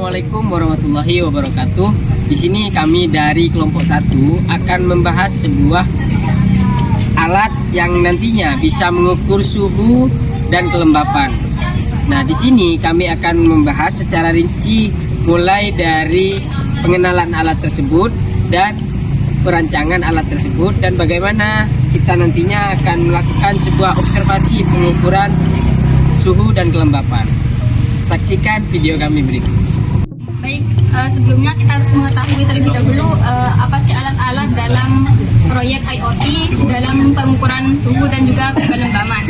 Assalamualaikum warahmatullahi wabarakatuh. Di sini kami dari kelompok 1 akan membahas sebuah alat yang nantinya bisa mengukur suhu dan kelembapan. Nah, di sini kami akan membahas secara rinci mulai dari pengenalan alat tersebut dan perancangan alat tersebut dan bagaimana kita nantinya akan melakukan sebuah observasi pengukuran suhu dan kelembapan. Saksikan video kami berikut. Baik, sebelumnya kita harus mengetahui terlebih dahulu apa sih alat-alat dalam proyek IoT dalam pengukuran suhu dan juga kelembapan.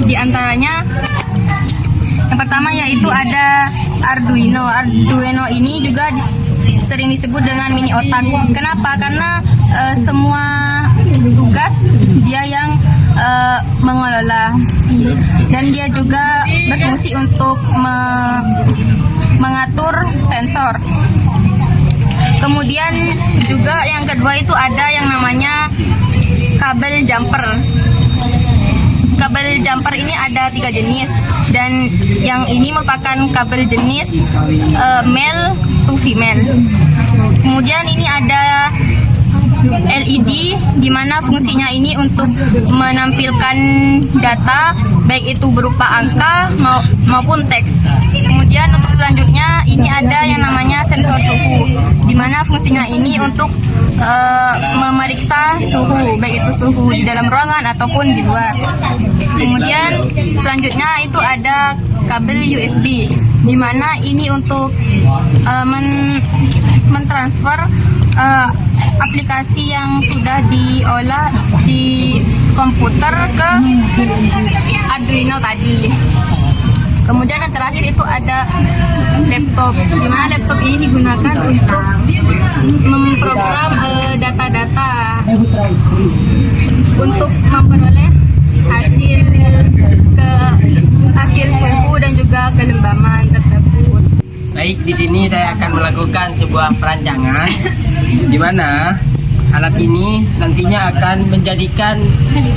Di antaranya yang pertama yaitu ada Arduino. Arduino ini juga sering disebut dengan mini otak. Kenapa? Karena semua tugas dia yang mengelola dan dia juga berfungsi untuk mengatur sensor. Kemudian juga yang kedua itu ada yang namanya kabel jumper. Kabel jumper ini ada 3 jenis dan yang ini merupakan kabel jenis male to female. Kemudian ini ada LED di mana fungsinya ini untuk menampilkan data baik itu berupa angka maupun teks. Kemudian untuk selanjutnya ini ada yang namanya sensor suhu di mana fungsinya ini untuk memeriksa suhu baik itu suhu di dalam ruangan ataupun di luar. Kemudian selanjutnya itu ada kabel USB di mana ini untuk mentransfer aplikasi yang sudah diolah di komputer ke Arduino tadi. Kemudian yang terakhir itu ada laptop, di mana laptop ini digunakan untuk memprogram data-data untuk memperoleh hasil suhu dan juga kelembapan tersebut. Baik, di sini saya akan melakukan sebuah perancangan di mana alat ini nantinya akan menjadikan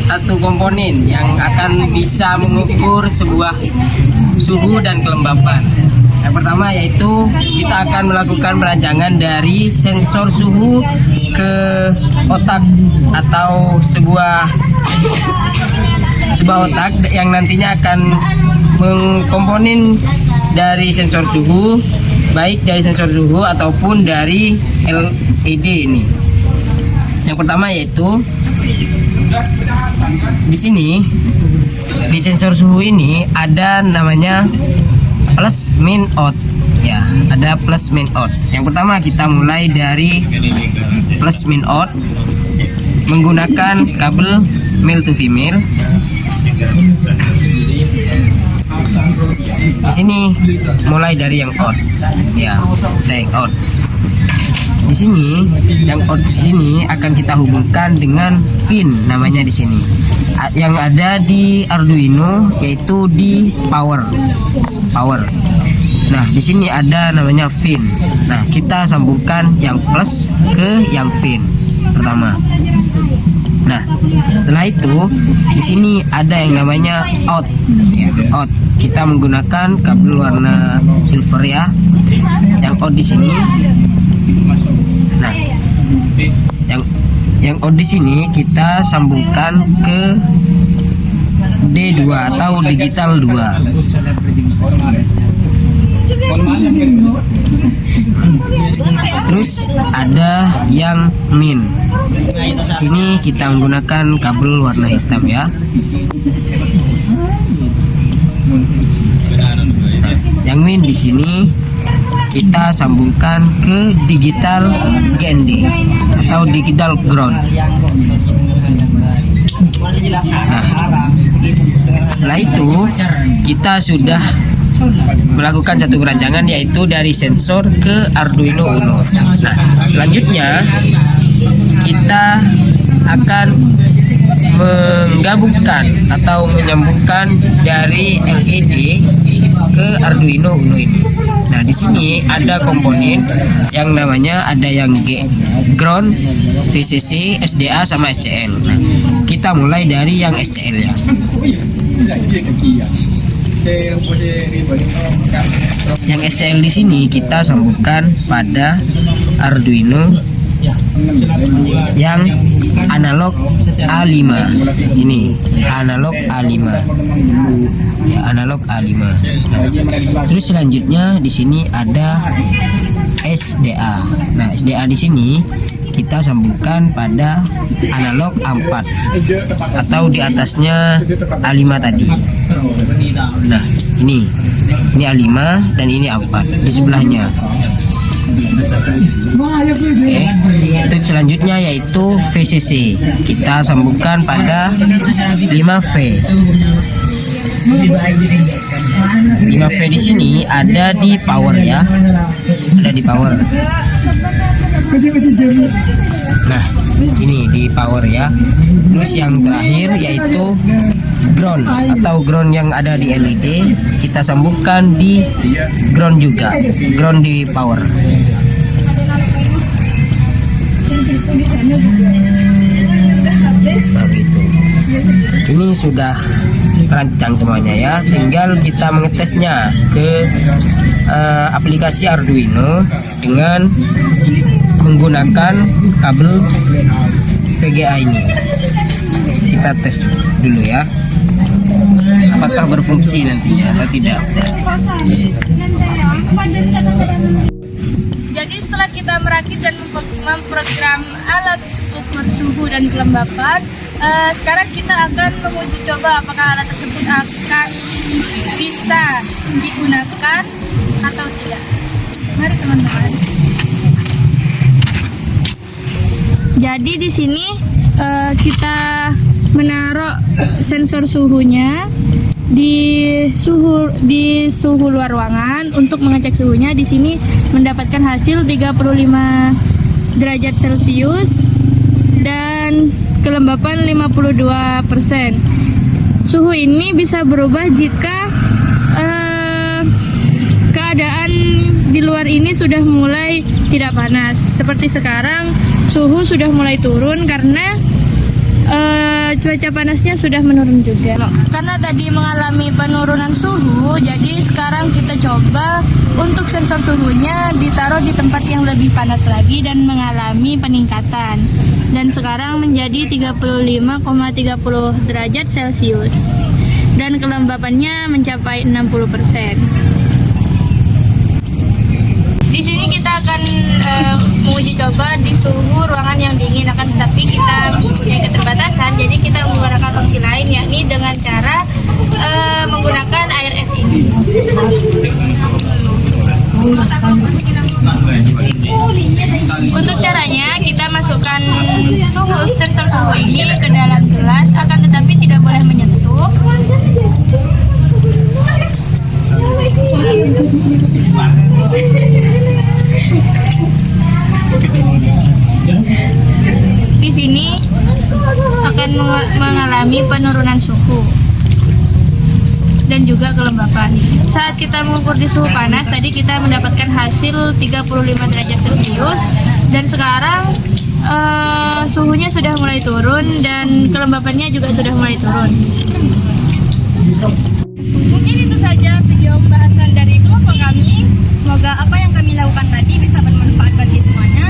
satu komponen yang akan bisa mengukur sebuah suhu dan kelembapan. Yang pertama yaitu kita akan melakukan perancangan dari sensor suhu ke otak atau sebuah otak yang nantinya akan mengkomponen dari sensor suhu, baik dari sensor suhu ataupun dari LED ini. Yang pertama yaitu di sini di sensor suhu ini ada namanya plus min out. Ya, ada plus min out. Yang pertama kita mulai dari plus min out menggunakan kabel male to female. Di sini mulai dari yang out, ya, dari out. Di sini yang out ini akan kita hubungkan dengan pin namanya di sini. Yang ada di Arduino yaitu di power. Nah, di sini ada namanya pin. Nah, kita sambungkan yang plus ke yang pin pertama. Nah, setelah itu di sini ada yang namanya out. Out. Kita menggunakan kabel warna silver ya. Yang out di sini. Nah, yang out di sini kita sambungkan ke D2 atau digital 2. Terus ada yang min. Di sini kita menggunakan kabel warna hitam ya. Yang min di sini kita sambungkan ke digital GND atau digital ground. Nah, setelah itu kita sudah melakukan satu perancangan yaitu dari sensor ke Arduino Uno. Nah, selanjutnya kita akan menggabungkan atau menyambungkan dari LED ke Arduino Uno ini. Nah, di sini ada komponen yang namanya ada yang ground, VCC, SDA sama SCL. Nah, kita mulai dari yang SCL ya. Yang SCL di sini kita sambungkan pada Arduino yang analog A5. Ini analog A5. Ya, analog A5. Terus selanjutnya di sini ada SDA. Nah, SDA di sini kita sambungkan pada analog A4 atau di atasnya A5 tadi. Nah, ini A5 dan ini A4 di sebelahnya. Oke. Untuk selanjutnya yaitu VCC. Kita sambungkan pada 5V. 5V di sini ada di power ya. Ada di power. Nah, ini di power ya. Terus yang terakhir yaitu ground atau ground yang ada di LED, kita sambungkan di ground juga. Ground di power. Nah, gitu. Ini sudah terancang semuanya ya. Tinggal kita mengetesnya ke aplikasi Arduino dengan menggunakan kabel VGA ini. Kita tes dulu ya, apakah berfungsi nantinya atau tidak. Jadi setelah kita merakit dan memprogram alat ukur suhu dan kelembapan, sekarang kita akan menguji coba apakah alat tersebut akan bisa digunakan atau tidak. Mari teman-teman. Jadi di sini kita menaruh sensor suhunya di suhu luar ruangan untuk mengecek suhunya. Di sini mendapatkan hasil 35 derajat Celcius dan kelembapan 52%. Suhu ini bisa berubah jika keadaan di luar ini sudah mulai tidak panas. Seperti sekarang suhu sudah mulai turun karena cuaca panasnya sudah menurun juga. Karena tadi mengalami penurunan suhu, jadi sekarang kita coba untuk sensor suhunya ditaruh di tempat yang lebih panas lagi dan mengalami peningkatan. Dan sekarang menjadi 35,30 derajat Celcius. Dan kelembapannya mencapai 60%. Di sini kita akan menguji coba di suhu ruangan yang dingin, akan tetapi kita mempunyai keterbatasan, jadi kita menggunakan opsi lain, yakni dengan cara menggunakan air es ini. Untuk caranya kita masukkan sensor suhu ini ke dalam gelas, akan tetapi tidak boleh menyentuh. Di sini akan mengalami penurunan suhu dan juga kelembapan. Saat kita mengukur di suhu panas, tadi kita mendapatkan hasil 35 derajat Celcius dan sekarang suhunya sudah mulai turun dan kelembapannya juga sudah mulai turun. Mungkin itu saja video pembahasan dari kelompok kami. Semoga apa yang kami lakukan tadi bisa bermanfaat bagi semuanya.